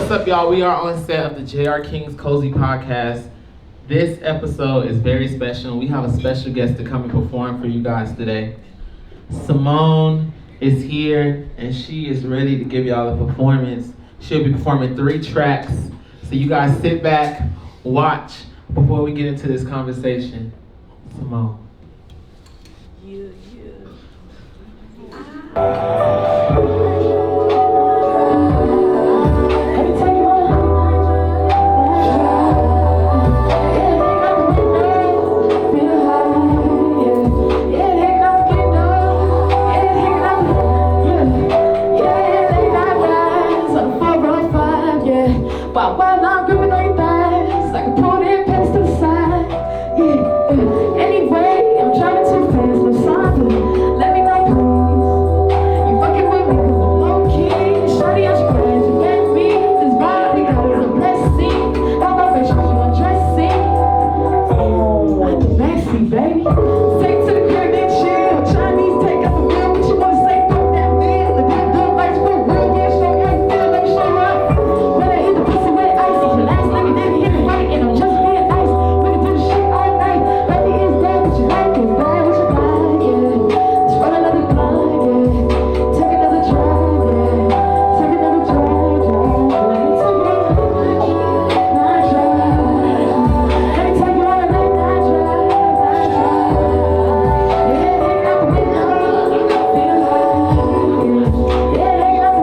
What's up, y'all? We are on set of the J.R. King's Cozy Podcast. This episode is very special. We have a special guest to come and perform for you guys today. Ymmmone is here, and she is ready to give y'all a performance. She'll be performing 3 tracks. So you guys sit back, watch, before we get into this conversation. Ymmmone. While I'm gripping on your thighs, I can pull that pants to the side. Yeah. Anyway, I'm driving too fast, no sign to let me know, please. You fucking with me 'cause I'm low key. Shorty, I'm surprised you met me. This body is a blessing. Got my face, you undressing. Out the backseat, baby. Take to the crib and chill. Chinese take up a meal, but you wanna say fuck that meal. The good lights for real, yeah, show me how you feel, let me show you how. When I hit the pussy with icy, last nigga didn't hit it right, and I'm just being nice. We can do the shit all night. Baby, it's dead, but you like it, bad, what you like, yeah. Let's run another blunt, yeah. Take another drive, yeah. Take another drive, yeah. Let me take you on a night drive. Let me take you on a night drive, night drive. Yeah, hanging out the window, feel high, yeah. Yeah, hanging out the window, yeah, hanging out the window.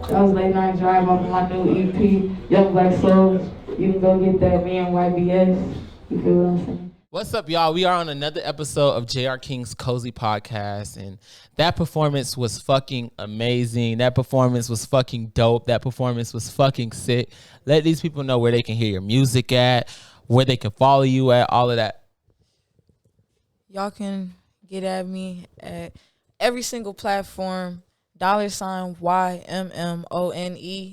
That was Late Night Drive off of my new EP, Young Black Souls. You can go get that, me and YBS. You feel what I'm saying? What's up, y'all? We are on another episode of J.R. King's Cozy Podcast, and that performance was fucking amazing. That performance was fucking dope. That performance was fucking sick. Let these people know where they can hear your music at, where they can follow you at, all of that. Y'all can get at me at every single platform. $YMMONE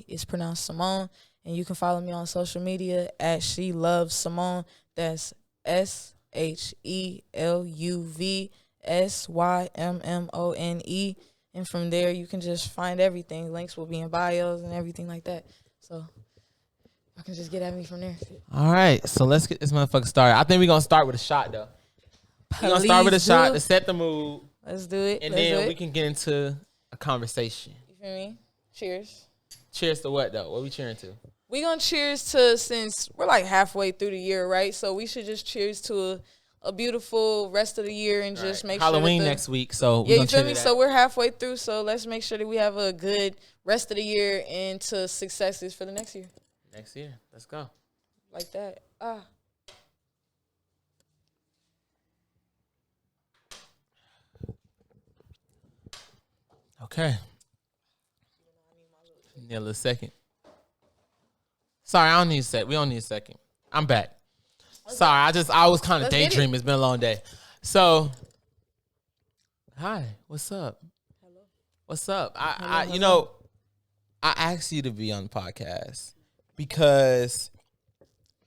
is pronounced Ymmmone. And you can follow me on social media at She Loves Ymmmone. That's SHELUVSYMMONE. And from there, you can just find everything. Links will be in bios and everything like that. So I can just get at me from there. All right, so let's get this motherfucker started. I think we're going to start with a shot, though. We're going to start with a shot to set the mood. Let's do it. And then we can get into a conversation. You feel me? Cheers. Cheers to what, though? What we cheering to? We gonna cheers to, since we're like halfway through the year, right? So we should just cheers to a beautiful rest of the year and just make Halloween sure next week, so yeah, you feel me? So we're halfway through, so let's make sure that we have a good rest of the year and to successes for the next year. Next year, let's go. Like that. Okay. Yeah, a second. Sorry, I don't need a sec. We don't need a second. I'm back. Okay. Sorry, I was kind of daydreaming. It's been a long day. So, hi, what's up? Hello. What's up? Hello. You know, I asked you to be on the podcast because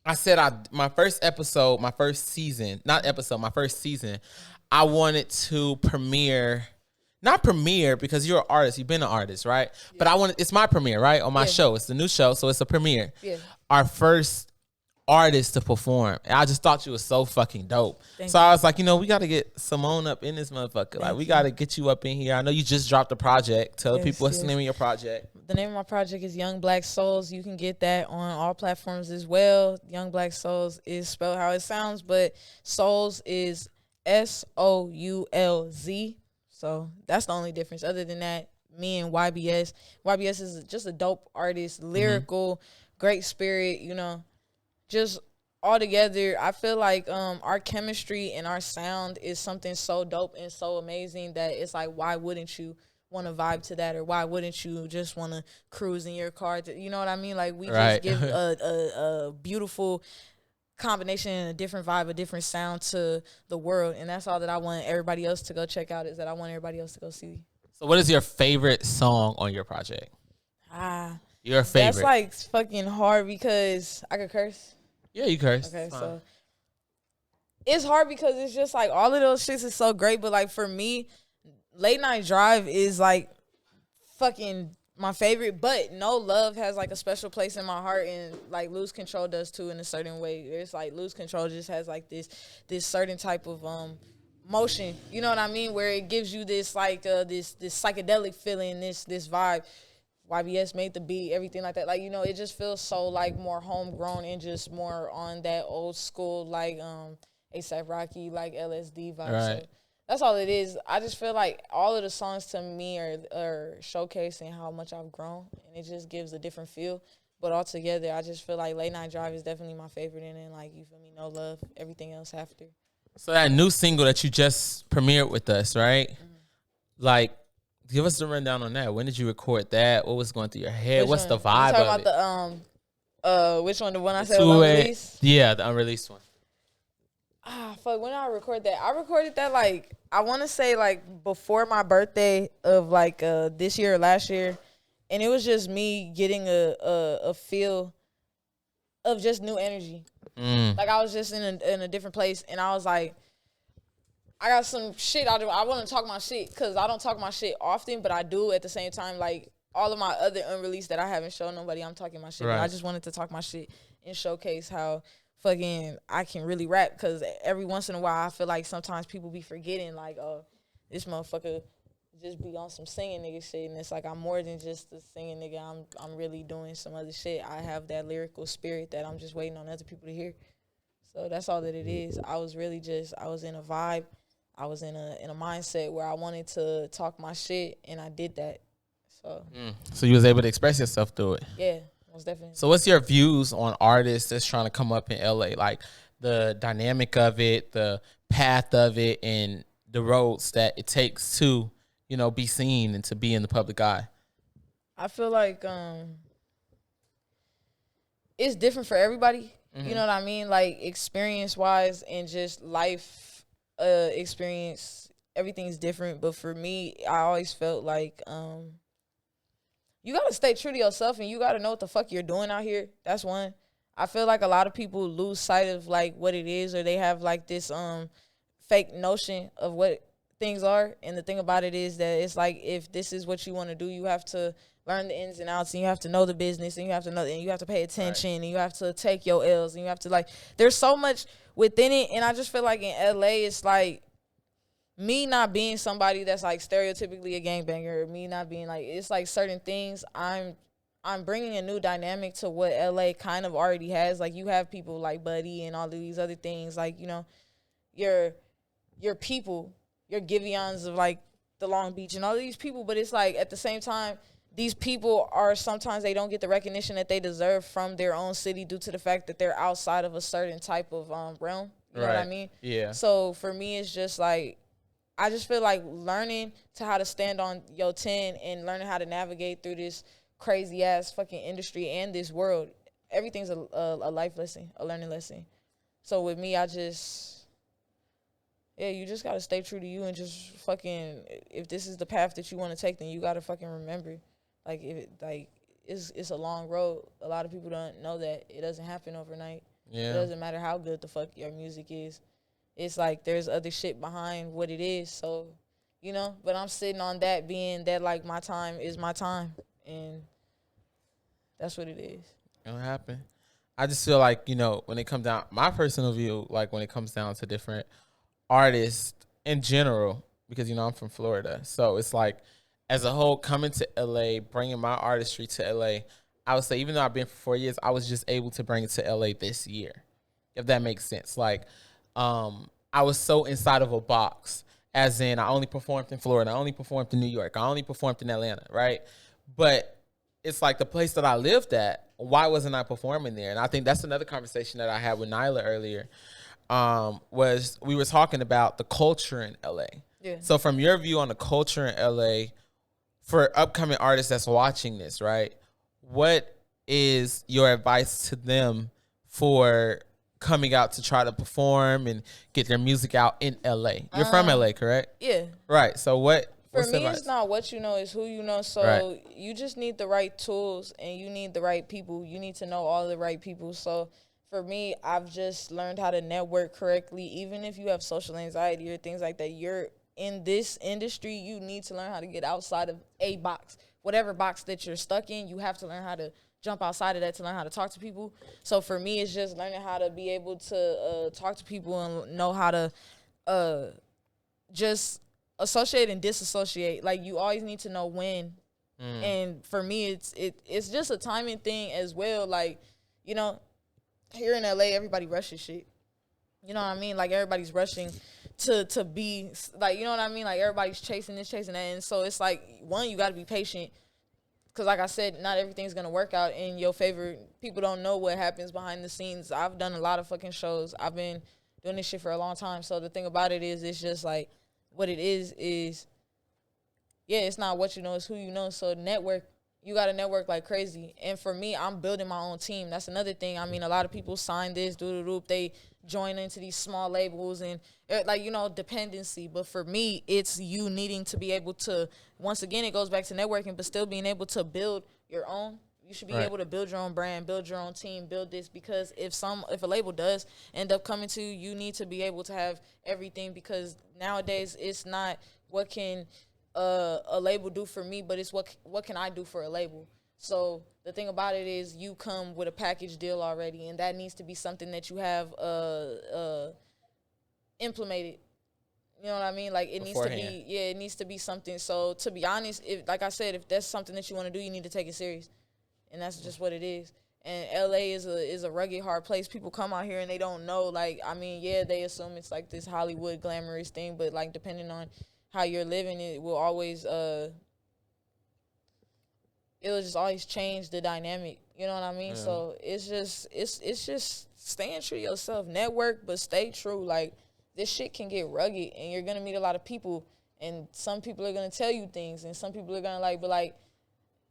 I said my first season, I wanted to not premiere because you're an artist. You've been an artist, right? Yeah. But it's my premiere, right? On my show. It's the new show, so it's a premiere. Yeah. Our first artist to perform. And I just thought you was so fucking dope. Thank so you. I was like, we got to get Ymmmone up in this motherfucker. Like, we got to get you up in here. I know you just dropped a project. Tell people what's the name of your project. The name of my project is Young Black Souls. You can get that on all platforms as well. Young Black Souls is spelled how it sounds, but Souls is SOULZ. So that's the only difference. Other than that, me and YBS. YBS is just a dope artist, lyrical, great spirit, just all together. I feel like our chemistry and our sound is something so dope and so amazing that it's like, why wouldn't you want to vibe to that, or why wouldn't you just want to cruise in your car? You know what I mean? Like we Right. just give a beautiful combination and a different vibe, a different sound to the world, and that's all that I want everybody else to go check out. Is that I want everybody else to go see. So, what is your favorite song on your project? Your favorite? That's like fucking hard because I could curse. Yeah, you curse. Okay, so it's hard because it's just like all of those shits is so great, but like for me, Late Night Drive is like fucking my favorite, but No Love has like a special place in my heart, and like Lose Control does too in a certain way. It's like Lose Control just has like this certain type of motion, you know what I mean, where it gives you this like this psychedelic feeling, this vibe. YBS made the beat, everything like that. Like, you know, it just feels so like more homegrown and just more on that old school like A$AP Rocky, like LSD vibe. Right. So that's all it is. I just feel like all of the songs to me are showcasing how much I've grown, and it just gives a different feel. But altogether, I just feel like Late Night Drive is definitely my favorite, and then like, you feel me, No Love, everything else after. So that new single that you just premiered with us, right? Mm-hmm. Like, give us the rundown on that. When did you record that? What was going through your head? What's the vibe of it? About which one? The one I said was unreleased? Yeah, the unreleased one. Fuck, when did I record that? I recorded that like, I want to say like before my birthday of like this year or last year, and it was just me getting a feel of just new energy. Like I was just in a different place, and I was like, I got some shit I want to talk my shit, because I don't talk my shit often, but I do at the same time. Like all of my other unreleased that I haven't shown nobody, I'm talking my shit. Right. But I just wanted to talk my shit and showcase how fucking I can really rap, because every once in a while I feel like sometimes people be forgetting like, oh, this motherfucker just be on some singing nigga shit, and it's like I'm more than just a singing nigga. I'm really doing some other shit. I have that lyrical spirit that I'm just waiting on other people to hear. So that's all that it is. I was in a vibe. I was in a mindset where I wanted to talk my shit, and I did that. So you was able to express yourself through it. Yeah, most definitely. So what's your views on artists that's trying to come up in LA? Like the dynamic of it, the path of it, and the roads that it takes to, you know, be seen and to be in the public eye? I feel like it's different for everybody. Mm-hmm. You know what I mean? Like experience wise and just life experience, everything's different. But for me, I always felt like you gotta stay true to yourself, and you gotta know what the fuck you're doing out here. That's one. I feel like a lot of people lose sight of like what it is, or they have like this fake notion of what things are. And the thing about it is that it's like, if this is what you want to do, you have to learn the ins and outs, and you have to know the business, and you have to know, and you have to pay attention, right. And you have to take your L's, and you have to like, there's so much within it. And I just feel like in LA, it's like me not being somebody that's like stereotypically a gangbanger, or me not being like, it's like certain things I'm bringing a new dynamic to what LA kind of already has. Like you have people like Buddy and all of these other things, like, you know, your people, your Giveons of like the Long Beach and all of these people. But it's like at the same time, these people are, sometimes they don't get the recognition that they deserve from their own city due to the fact that they're outside of a certain type of realm. You know what I mean? Yeah. So for me, it's just like, I just feel like learning to how to stand on your 10 and learning how to navigate through this crazy ass fucking industry and this world. Everything's a life lesson, a learning lesson. So with me, I just, yeah, you just gotta stay true to you, and just fucking, if this is the path that you want to take, then you gotta fucking remember, like, it's a long road. A lot of people don't know that it doesn't happen overnight. Yeah. It doesn't matter how good the fuck your music is. It's like there's other shit behind what it is. So, you know, but I'm sitting on that, being that like my time is my time, and that's what it is. It'll happen. I just feel like, you know, when it comes down, my personal view, like when it comes down to different artists in general, because, you know, I'm from Florida. So it's like, as a whole, coming to LA, bringing my artistry to LA, I would say, even though I've been for 4 years, I was just able to bring it to LA this year, if that makes sense. Like, I was so inside of a box, as in I only performed in Florida, I only performed in New York, I only performed in Atlanta, right? But it's like the place that I lived at, why wasn't I performing there? And I think that's another conversation that I had with Nyla earlier, was we were talking about the culture in LA. Yeah. So from your view on the culture in LA, for upcoming artists that's watching this, right? What is your advice to them for coming out to try to perform and get their music out in LA? You're from LA, correct? Yeah. Right. So For me, it's not what you know, it's who you know. So you just need the right tools and you need the right people. You need to know all the right people. So for me, I've just learned how to network correctly. Even if you have social anxiety or things like that, you're in this industry, you need to learn how to get outside of a box. Whatever box that you're stuck in, you have to learn how to jump outside of that to learn how to talk to people. So for me, it's just learning how to be able to talk to people and know how to just associate and disassociate. Like, you always need to know when. And for me, it's just a timing thing as well. Like, you know, here in LA, everybody rushes shit. You know what I mean? Like, everybody's rushing to be, like, you know what I mean? Like, everybody's chasing this, chasing that. And so it's like, one, you got to be patient. Because like I said, not everything's going to work out in your favor. People don't know what happens behind the scenes. I've done a lot of fucking shows. I've been doing this shit for a long time. So the thing about it is, it's just like, what it is, yeah, it's not what you know, it's who you know. So network, you got to network like crazy. And for me, I'm building my own team. That's another thing. I mean, a lot of people sign this, they join into these small labels and, like, you know, dependency. But for me, it's you needing to be able to, once again, it goes back to networking, but still being able to build your own. You should be able to build your own brand, build your own team, build this, because if a label does end up coming to you, you need to be able to have everything, because nowadays it's not what can a label do for me, but it's what can I do for a label. So the thing about it is, you come with a package deal already, and that needs to be something that you have implemented. You know what I mean? Like, it beforehand needs to be, it needs to be something. So to be honest, if, like I said, if that's something that you want to do, you need to take it serious. And that's just what it is. And LA is a rugged, hard place. People come out here and they don't know. Like, I mean, yeah, they assume it's like this Hollywood glamorous thing, but like, depending on how you're living, it will always it'll just always change the dynamic. You know what I mean? Yeah. So it's just staying true to yourself. Network, but stay true. Like, this shit can get rugged, and you're gonna meet a lot of people, and some people are gonna tell you things, and some people are gonna like, but like,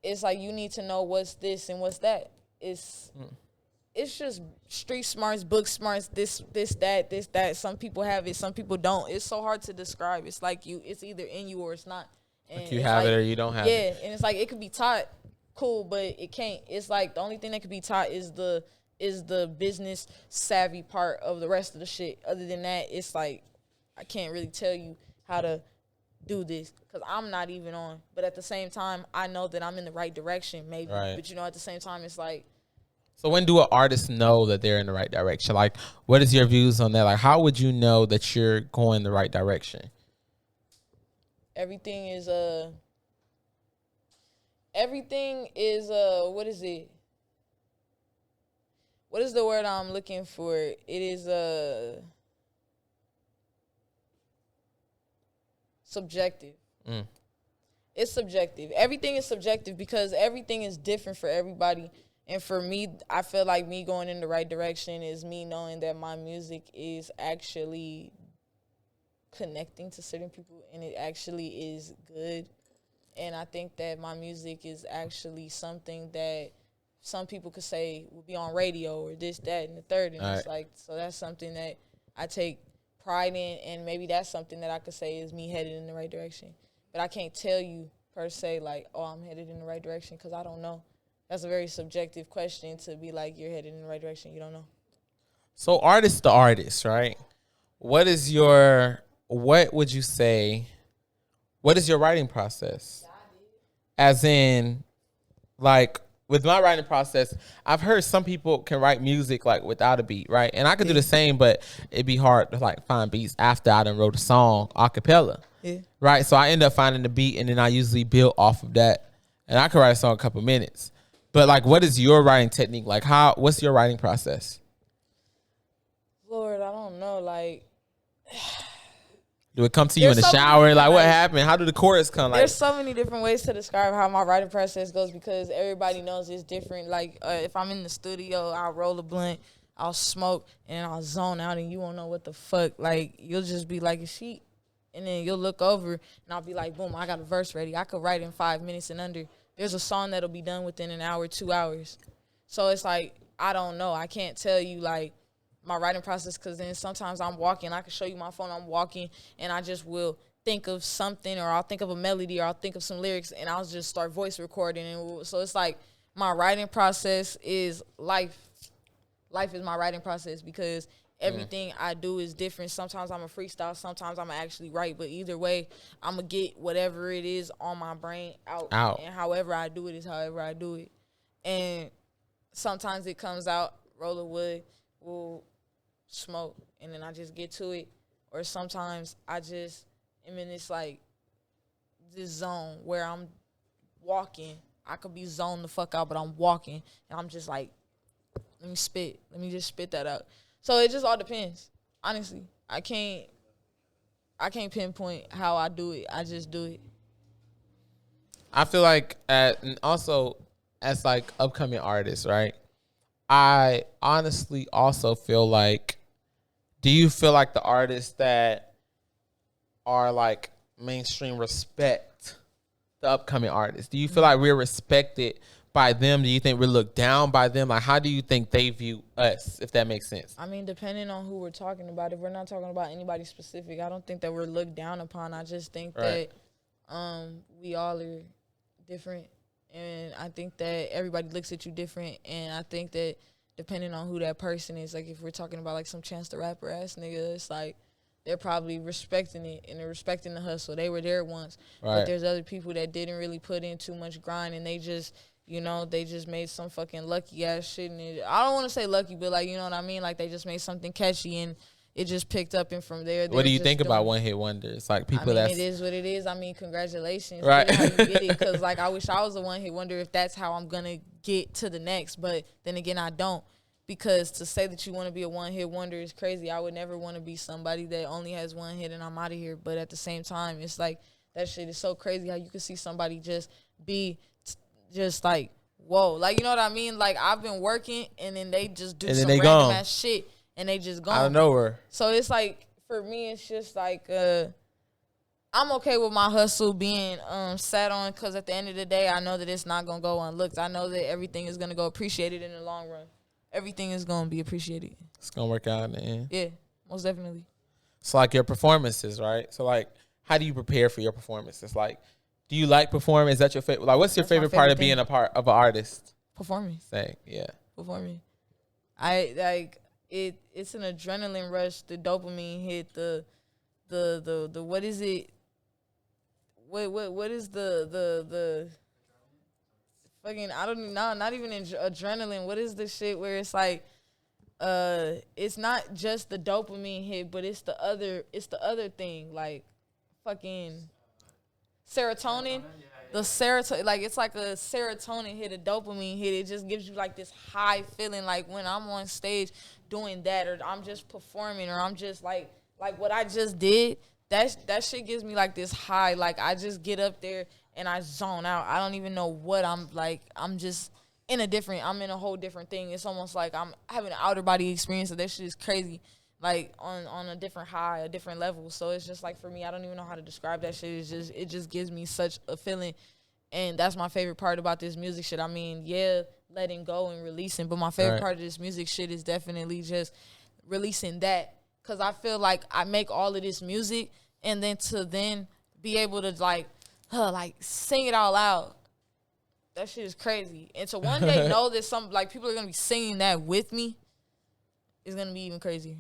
it's like, you need to know what's this and what's that. It's just street smarts, book smarts, this, that. Some people have it, some people don't. It's so hard to describe. It's like it's either in you or it's not. And like, you have it or you don't have it. Yeah, and it's like, it could be taught, cool, but it can't. It's like, the only thing that could be taught is the business savvy part of the rest of the shit. Other than that, it's like, I can't really tell you how to do this, because I'm not even on. But at the same time, I know that I'm in the right direction, maybe. Right. But, you know, at the same time, it's like. So when do an artist know that they're in the right direction? Like, what is your views on that? Like, how would you know that you're going the right direction? Everything is what is it? What is the word I'm looking for? It is subjective. It's subjective. Everything is subjective, because everything is different for everybody. And for me, I feel like me going in the right direction is me knowing that my music is actually connecting to certain people, and it actually is good. And I think that my music is actually something that some people could say will be on radio or this, that, and the third. And it's like, so that's something that I take pride in, and maybe that's something that I could say is me headed in the right direction. But I can't tell you per se, like, oh, I'm headed in the right direction, because I don't know. That's a very subjective question, to be like, you're headed in the right direction. You don't know. So artist to artist, right? What would you say, what is your writing process? As in, like, with my writing process, I've heard some people can write music like without a beat, right? And I could do the same, but it'd be hard to like find beats after I done wrote a song a cappella, right? So I end up finding the beat, and then I usually build off of that, and I could write a song in a couple minutes. But like, what is your writing technique? Like, what's your writing process? Lord, I don't know. Like, do it come to you in the shower? Like, what happened? How did the chorus come? There's so many different ways to describe how my writing process goes, because everybody knows it's different. Like, if I'm in the studio, I'll roll a blunt, I'll smoke, and I'll zone out, and you won't know what the fuck. Like, you'll just be like, is she And then you'll look over, and I'll be like, boom, I got a verse ready. I could write in 5 minutes and under. There's a song that'll be done within an hour, 2 hours. So it's like, I don't know. I can't tell you, like, my writing process, because then sometimes I'm walking. I can show you my phone. I'm walking, and I just will think of something, or I'll think of a melody, or I'll think of some lyrics, and I'll just start voice recording. And so it's like my writing process is life. Life is my writing process, because everything I do is different. Sometimes I'm a freestyle. Sometimes I'm actually write. But either way, I'm going to get whatever it is on my brain out. And however I do it is however I do it. And sometimes it comes out, roll a wood, we'll smoke, and then I just get to it. Or sometimes I just am in this, like, this zone where I'm walking. I could be zoned the fuck out, but I'm walking. And I'm just like, let me spit. Let me just spit that out. So it just all depends. Honestly, I can't pinpoint how I do it. I just do it. I feel like, and also as like upcoming artists, right? I honestly also feel like, do you feel like the artists that are like mainstream respect the upcoming artists? Do you feel like we're respected by them? Do you think we look down by them? Like, how do you think they view us, if that makes sense? I mean, depending on who we're talking about. If we're not talking about anybody specific, I don't think that we're looked down upon. I just think that we all are different, and I think that everybody looks at you different, and I think that depending on who that person is, like if we're talking about like some Chance the Rapper ass nigga, it's like they're probably respecting it and they're respecting the hustle. They were there once, but there's other people that didn't really put in too much grind, and they just, you know, they just made some fucking lucky ass shit. And I don't want to say lucky, but like, you know what I mean? Like they just made something catchy and it just picked up, and from there. What do you think about one hit wonders? Like people it is what it is. I mean, congratulations. Right. How you get it. Because like I wish I was a one hit wonder if that's how I'm gonna get to the next. But then again, I don't. Because to say that you want to be a one hit wonder is crazy. I would never want to be somebody that only has one hit and I'm out of here. But at the same time, it's like that shit is so crazy how you can see somebody just be just like, whoa. Like, you know what I mean? Like, I've been working, and then they just do some random ass shit, and they just gone. Out of nowhere. So it's like, for me, it's just like, I'm okay with my hustle being sat on, because at the end of the day, I know that it's not going to go unlooked. I know that everything is going to go appreciated in the long run. Everything is going to be appreciated. It's going to work out in the end. Yeah, most definitely. So, like, your performances, right? So, like, how do you prepare for your performances? Like, do you like performing? Is that your favorite? Like, what's your favorite part of being a part of an artist? Performing. Performing. I like it. It's an adrenaline rush. The dopamine hit. The what is it? What is the fucking, I don't know. Not even adrenaline. What is the shit where it's like, it's not just the dopamine hit, but it's the other thing, like fucking serotonin. The serotonin, like it's like a serotonin hit, a dopamine hit. It just gives you like this high feeling, like when I'm on stage doing that, or I'm just performing, or I'm just like what I just did. That shit gives me like this high. Like I just get up there and I zone out. I don't even know what I'm like. I'm just I'm in a whole different thing. It's almost like I'm having an outer body experience. So that shit is crazy. Like on a different high, a different level. So it's just like, for me, I don't even know how to describe that shit. It just gives me such a feeling, and that's my favorite part about this music shit. I mean, yeah, letting go and releasing, but my favorite part of this music shit is definitely just releasing that, because I feel like I make all of this music, and then to be able to like sing it all out. That shit is crazy, and to one day know that some like people are gonna be singing that with me is gonna be even crazier.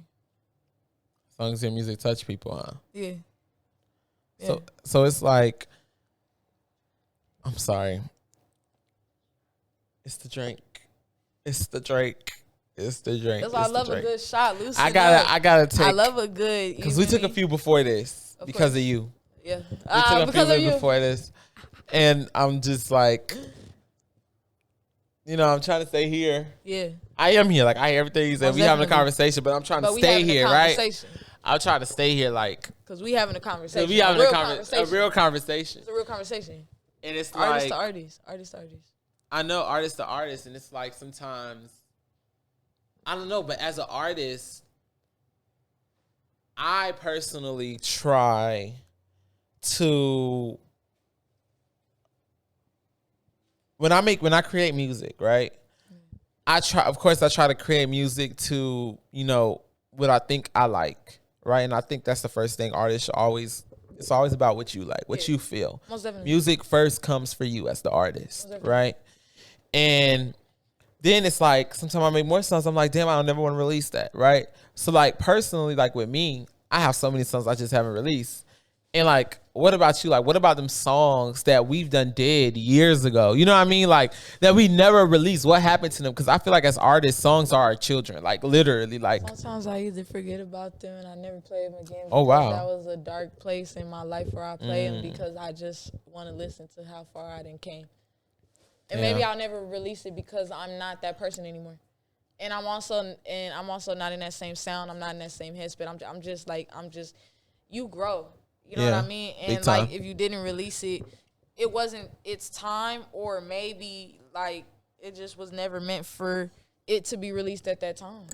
As long as your music touch people, huh? Yeah. So it's like, I'm sorry. It's the drink. That's why I love a good shot. Loosen I gotta take. I love a good, because we took a few before this because of you. Yeah. We took a few before this, and I'm just like, you know, I'm trying to stay here. Yeah. I am here. Like, I hear everything you said. We having a conversation, but I'm trying to stay here, right? I'll try to stay here, like, because we having a conversation. We having a real conversation. It's a real conversation. And it's artist like artist to artist. I know, artist to artist, and it's like sometimes I don't know, but as an artist, I personally try to when I create music, right? I try to create music to, what I think I like, right? And I think that's the first thing artists should always, it's always about what you like, what you feel. Most definitely. Music first comes for you as the artist, right? And then it's like, sometimes I make more songs, I'm like, damn, I don't never want to release that, right? So like personally, like with me, I have so many songs I just haven't released. And like, what about you? Like, what about them songs that we've did years ago? You know what I mean? Like that we never released. What happened to them? Because I feel like as artists, songs are our children. Like literally, like sometimes I either forget about them and I never play them again. Oh wow, that was a dark place in my life where I play them because I just want to listen to how far I done came. And maybe I'll never release it because I'm not that person anymore. And I'm also not in that same sound. I'm not in that same headspace. I'm just you grow. You know what I mean? And like if you didn't release it, it wasn't its time, or maybe like it just was never meant for it to be released at that time.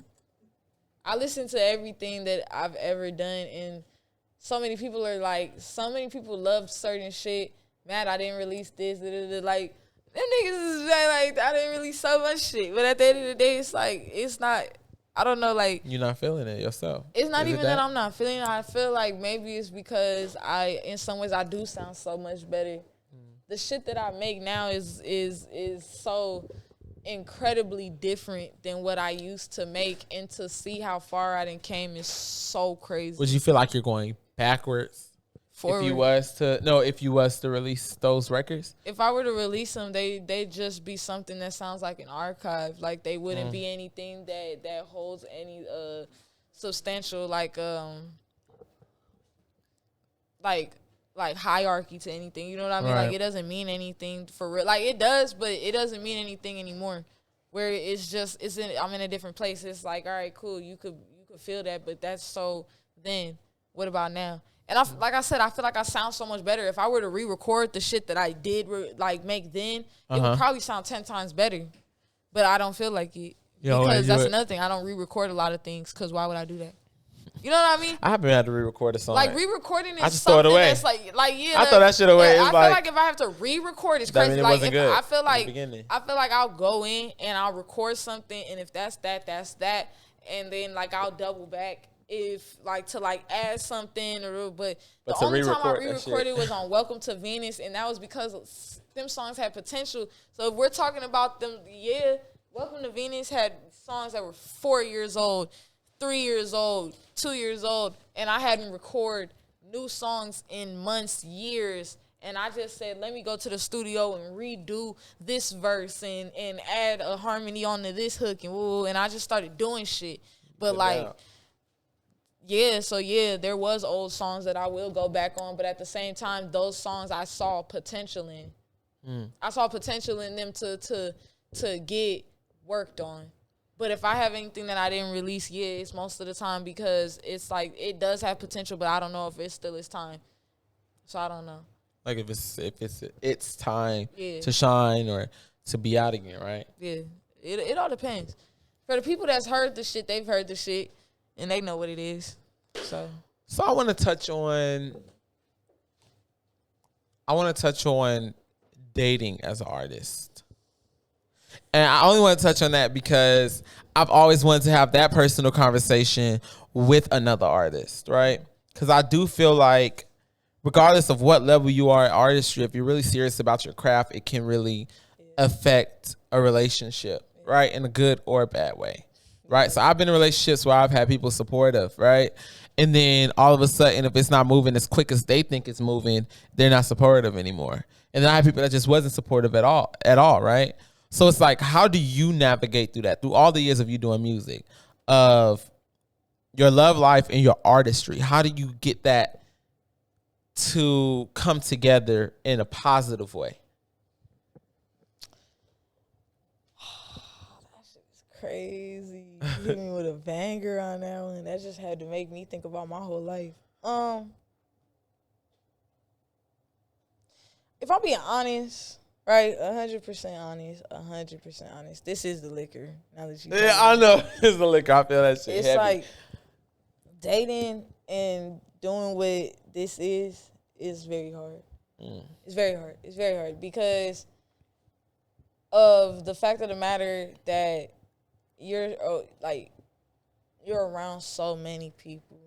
I listen to everything that I've ever done, and so many people love certain shit. Matt, I didn't release this. Like them niggas is like I didn't release so much shit, but at the end of the day, it's like it's not. I don't know, like you're not feeling it yourself. It's not even that I'm not feeling it. I feel like maybe it's because in some ways I do sound so much better. The shit that I make now is so incredibly different than what I used to make, and to see how far I done came is so crazy. Would you feel like you're going backwards? Forward. If you was to release those records? If I were to release them, they'd just be something that sounds like an archive. Like they wouldn't be anything that holds any substantial like hierarchy to anything. You know what I mean? Right. Like it doesn't mean anything for real. Like it does, but it doesn't mean anything anymore. Where I'm in a different place. It's like, all right, cool. You could feel that, but that's so then what about now? And like I said, I feel like I sound so much better. If I were to re-record the shit that I did make then, it would probably sound 10 times better. But I don't feel like it. Because that's another thing. I don't re-record a lot of things because why would I do that? You know what I mean? I haven't had to re-record a song. Like re-recording is I just throw it away. That's I throw that shit away. I feel like if I have to re-record, it's crazy. It like wasn't good I feel like I'll go in and I'll record something, and if that's that, and then like I'll double back if like to like add something but the only time I re-recorded was on Welcome to Venus, and that was because them songs had potential. So if we're talking about them, Welcome to Venus had songs that were 4 years old, 3 years old, 2 years old, and I hadn't recorded new songs in months, years. And I just said, let me go to the studio and redo this verse and add a harmony onto this hook and I just started doing shit. But there was old songs that I will go back on, but at the same time, those songs I saw potential in. I saw potential in them to get worked on. But if I have anything that I didn't release, it's most of the time because it's like it does have potential, but I don't know if it's still its time. So I don't know. Like if it's time to shine or to be out again, right? Yeah, it all depends. For the people that's heard the shit, they've heard the shit, and they know what it is. So I want to touch on dating as an artist. And I only want to touch on that because I've always wanted to have that personal conversation with another artist, right? Because I do feel like regardless of what level you are in artistry, if you're really serious about your craft, it can really affect a relationship, right? In a good or a bad way, right? So I've been in relationships where I've had people supportive, right? And then all of a sudden, if it's not moving as quick as they think it's moving, they're not supportive anymore. And then I have people that just wasn't supportive at all, right? So it's like, how do you navigate through that? Through all the years of you doing music, of your love life and your artistry, how do you get that to come together in a positive way? That shit is crazy. You hit me with a banger on that one. That just had to make me think about my whole life. If I'm being honest, right, 100% honest. This is the liquor. Now that you, I know it's the liquor. I feel that shit. It's heavy. like dating and doing what this is very hard. It's very hard. It's very hard because of the fact of the matter that you're around so many people,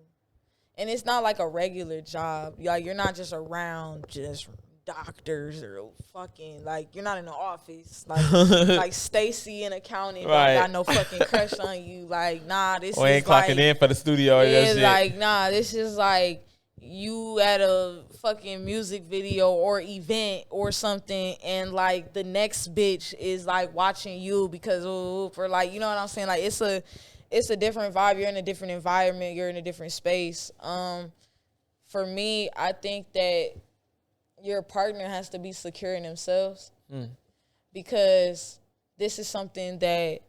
and it's not like a regular job. Like you're not just around just doctors or fucking like you're not in the office like Stacy in accounting Right. don't got no fucking crush on you. Like nah, this Or is ain't clocking like, in for the studio or that yeah, shit. like nah, this is like you at a fucking music video or event or something, and like the next bitch is like watching you because for like, you know what I'm saying? Like it's a different vibe. You're in a different environment. You're in a different space. For me, I think that your partner has to be secure in themselves because this is something that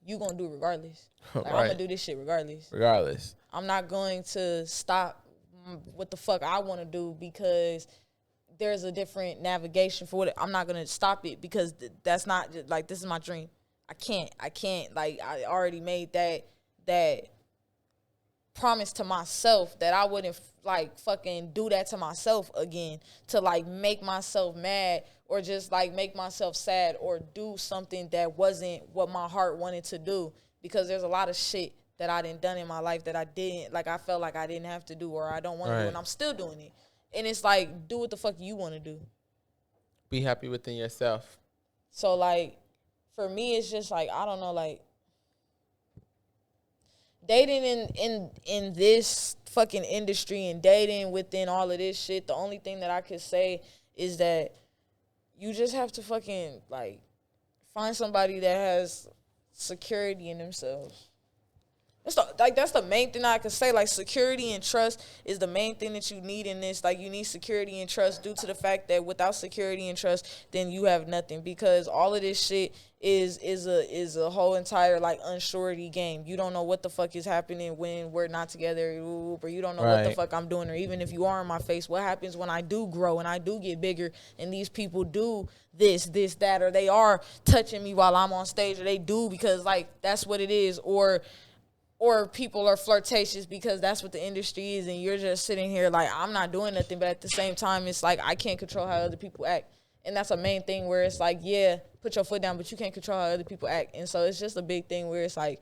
you gonna do regardless. Like, Right. I'm gonna do this shit regardless. Regardless. I'm not going to stop what the fuck I want to do because there's a different navigation for what I'm not going to stop it because that's not like, this is my dream. I can't like, I already made that promise to myself that I wouldn't like fucking do that to myself again, to like make myself mad or just like make myself sad or do something that wasn't what my heart wanted to do, because there's a lot of shit that I done in my life that I didn't, like I felt like I didn't have to do or I don't want to do, and I'm still doing it. And it's like, do what the fuck you want to do. Be happy within yourself. So like, for me, it's just like, I don't know, like dating in this fucking industry and dating within all of this shit, the only thing that I could say is that you just have to fucking like find somebody that has security in themselves. That's the main thing I can say. Like, security and trust is the main thing that you need in this. Like, you need security and trust due to the fact that without security and trust, then you have nothing, because all of this shit is a whole entire like unsurety game. You don't know what the fuck is happening when we're not together, or you don't know what the fuck I'm doing, or even if you are in my face, what happens when I do grow and I do get bigger and these people do this, that, or they are touching me while I'm on stage, or they do because like that's what it is, or people are flirtatious because that's what the industry is, and you're just sitting here like, I'm not doing nothing, but at the same time, it's like I can't control how other people act. And that's a main thing where it's like, yeah, put your foot down, but you can't control how other people act. And so it's just a big thing where it's like,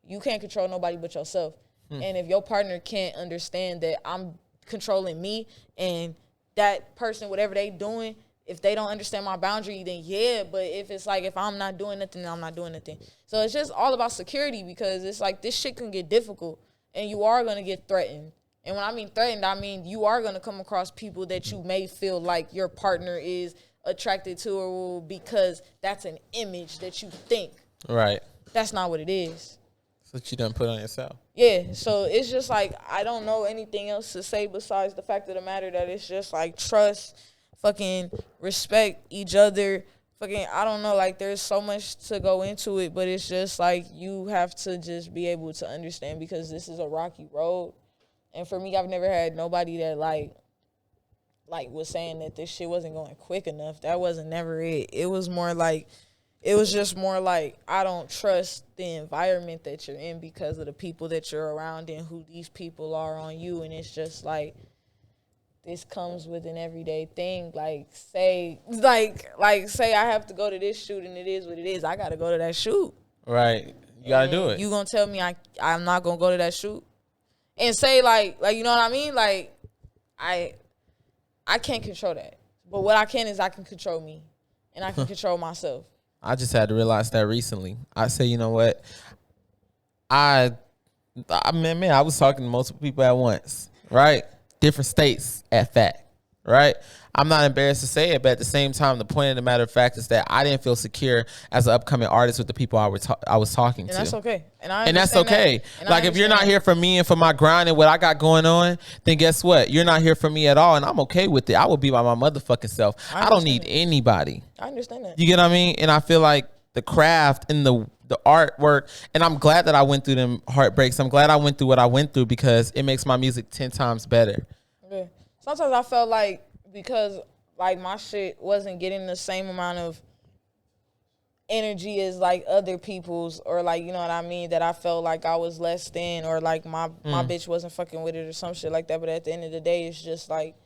you can't control nobody but yourself. And if your partner can't understand that I'm controlling me, and that person, whatever they doing, if they don't understand my boundary, then yeah. But if it's like, if I'm not doing nothing, then I'm not doing nothing. So it's just all about security, because it's like this shit can get difficult and you are going to get threatened. And when I mean threatened, I mean you are going to come across people that you may feel like your partner is attracted to, or because that's an image that you think. Right. That's not what it is. That's what you done put on yourself. Yeah, so it's just like, I don't know anything else to say besides the fact of the matter that it's just like trust, fucking respect each other, fucking, I don't know, like there's so much to go into it, but it's just like you have to just be able to understand, because this is a rocky road. And for me, I've never had nobody that like was saying that this shit wasn't going quick enough. That wasn't never it. It was just more like I don't trust the environment that you're in because of the people that you're around and who these people are on you. And it's just like, this comes with an everyday thing. Like say I have to go to this shoot, and it is what it is. I got to go to that shoot. Right. You got to do it. You going to tell me I'm not going to go to that shoot? And say like, you know what I mean? Like, I can't control that. But what I can is I can control me, and I can control myself. I just had to realize that recently. I say, you know what? I was talking to multiple people at once, right? Different states at fact, right? I'm not embarrassed to say it, but at the same time, the point of the matter of fact is that I didn't feel secure as an upcoming artist with the people I was talking to. And that's okay. And that's okay. Like, if you're not here for me and for my grind and what I got going on, then guess what? You're not here for me at all, and I'm okay with it. I will be by my motherfucking self. I don't need anybody. I understand that. You get what I mean? And I feel like the craft and the artwork, and I'm glad that I went through them heartbreaks. I'm glad I went through what I went through, because it makes my music 10 times better. Yeah. Sometimes I felt like, because like my shit wasn't getting the same amount of energy as like other people's, or like, you know what I mean, that I felt like I was less than, or like my bitch wasn't fucking with it or some shit like that. But at the end of the day, it's just like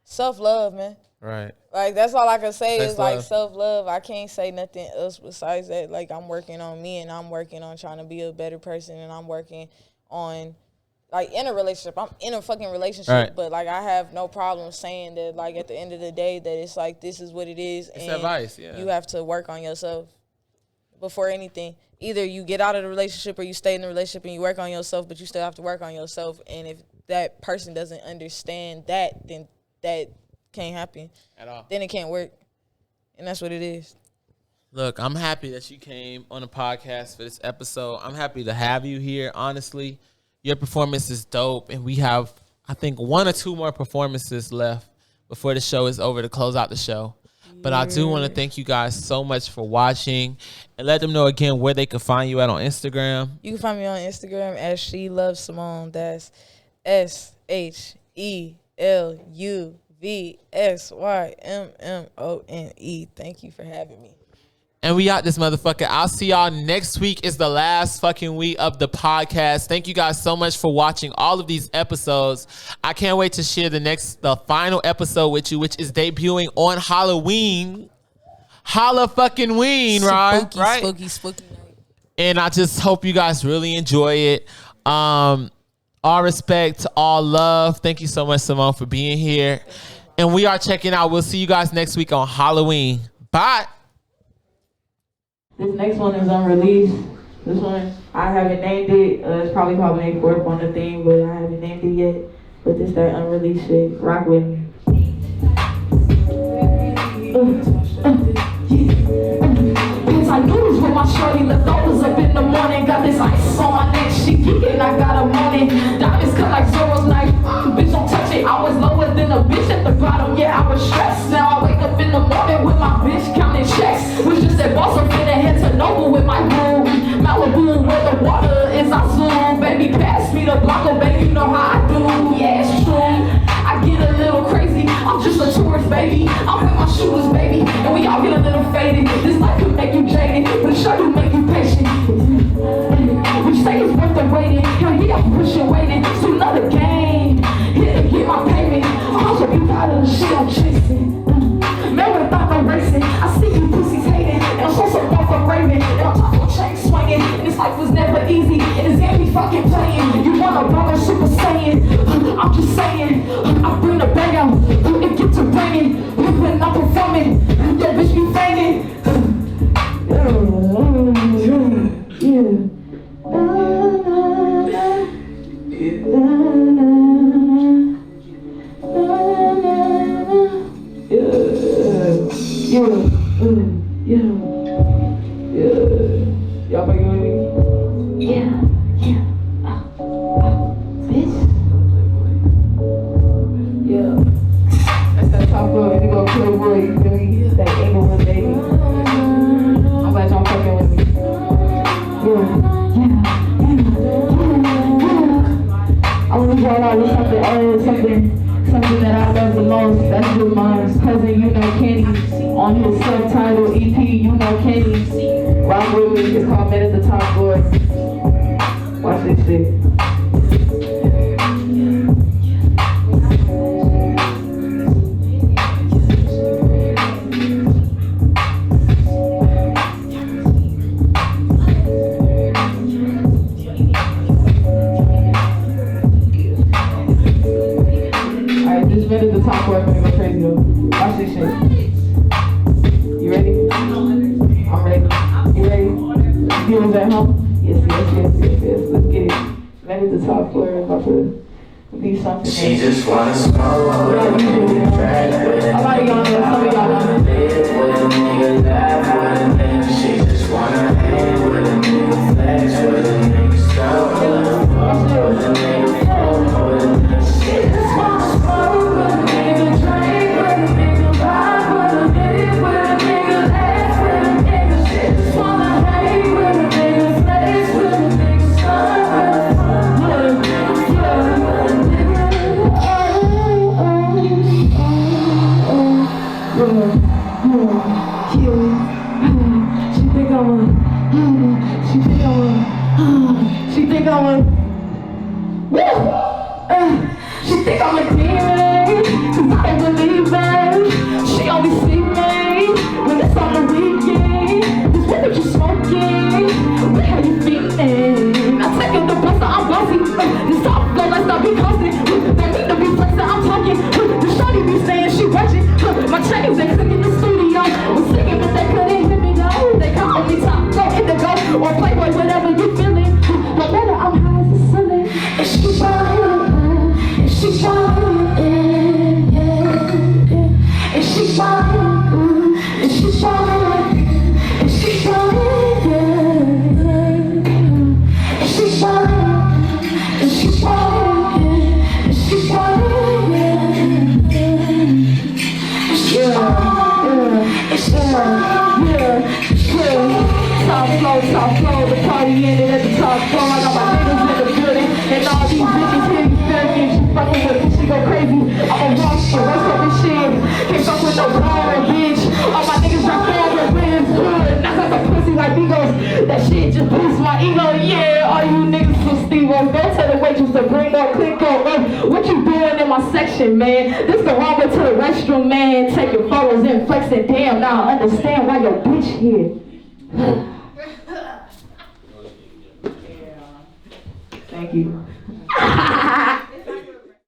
self-love, man. Right. Like, that's all I can say is Self-love. like self-love. I can't say nothing else besides that. Like, I'm working on me, and I'm working on trying to be a better person, and I'm working on, like, in a relationship. I'm in a fucking relationship, Right. but like, I have no problem saying that, like, at the end of the day, that it's like, this is what it is. It's and advice, yeah. you have to work on yourself before anything. Either you get out of the relationship or you stay in the relationship and you work on yourself, but you still have to work on yourself. And if that person doesn't understand that, then that can't happen At all. Then it can't work, and that's what it is. Look, I'm happy that you came on the podcast for this episode. I'm happy to have you here. Honestly, your performance is dope, and we have, I think, 1 or 2 more performances left before the show is over to close out the show. But I do want to thank you guys so much for watching, and let them know again where they can find you at on Instagram. You can find me on Instagram as She Loves Ymmmone. That's SHELUVSYMMONE. Thank you for having me. And we out this motherfucker. I'll see y'all next week. Is the last fucking week of the podcast. Thank you guys so much for watching all of these episodes. I can't wait to share the final episode with you, which is debuting on Halloween. Holla fucking ween, right? Spooky night. And I just hope you guys really enjoy it. All respect, all love. Thank you so much, Ymmmone, for being here. And we are checking out. We'll see you guys next week on Halloween. Bye. This next one is unreleased. This one, I haven't named it. It's probably called May 4th on the thing, but I haven't named it yet. But this that unreleased shit. Rock with me. I noodles with my shorty, leftovers up in the morning. Got this ice on my neck, she geeking, I got a money. Diamonds cut like Zoro's knife, bitch don't touch it. I was lower than a bitch at the bottom, yeah, I was stressed. Now I wake up in the morning with my bitch counting checks. Was just at boss, I'm finna head to Noble with my boo. Malibu where the water is, I zoom. Baby, pass me the blocker, baby, you know how I do. Yeah, it's true, I get a little crazy. I'm just a tourist, baby. I'm with my shooters, baby, and we all get a little faded. This life could make you jaded, but it sure do make you patient. Would you say it's worth the waiting? Hell yeah, I'm pushing, waiting. It's another game. Here to get my payment. I'm also be proud of the shit I'm chasing. Man, what about no racing? I see you pussies hating, and I'm so far from raving, and I'm talking chain swinging. And this life was never easy, and it's game be fucking playing. You wanna run a Super Saiyan? I'm just saying, I bring the bang out, it get to banging. When I'm performing, that bitch be banging. Y'all fucking with me? Yeah. Bitch. Yeah. That's that top boy, we go kill boy, you feel me? That Ymmmone baby. I'm glad y'all fucking with me. I want to start out with something that I love the most. That's with my cousin, Kenny, on his subtitle EP, Kenny. Rock with me, it's called Men at the Top Boy. Watch this shit. Men at the top boy, I'm gonna go crazy though. Watch this shit. You ready? I'm ready. You ready? Viewers at home? Yes. Let's get it. Men at the top boy, I'm about to do something. She just wanna smoke. A lot of y'all know, some of y'all know. She just wanna hang with a nigga, flex with a nigga, stuff with a fuck with a nigga, fuck with a nigga. She just wanna smoke with a nigga, drink with a nigga, vibe with a nigga, laugh with a nigga. She just wanna hang with a nigga, flex with a nigga, stuff with a fuck with a nigga, fuck with a nigga. showing, and she showing, yeah. She showing, and she showing, and she showing, top flow, the party ended at the top floor. I got my niggas in the building, and all these bitches here, you feel me? She fucking with me, she go crazy. I'ma walk shit, rest of this shit. Can't fuck with no boring bitch. All my niggas drop forward, wins good. Knock out the pussy like Migos. That shit just boosts my ego, yeah. All you niggas from Steve-O. Go tell the waitress to bring up, click on. What you doing in my section, man? This the wrong way to the restroom, man. Taking photos and flexing. Damn, now I understand why your bitch here. Thank you.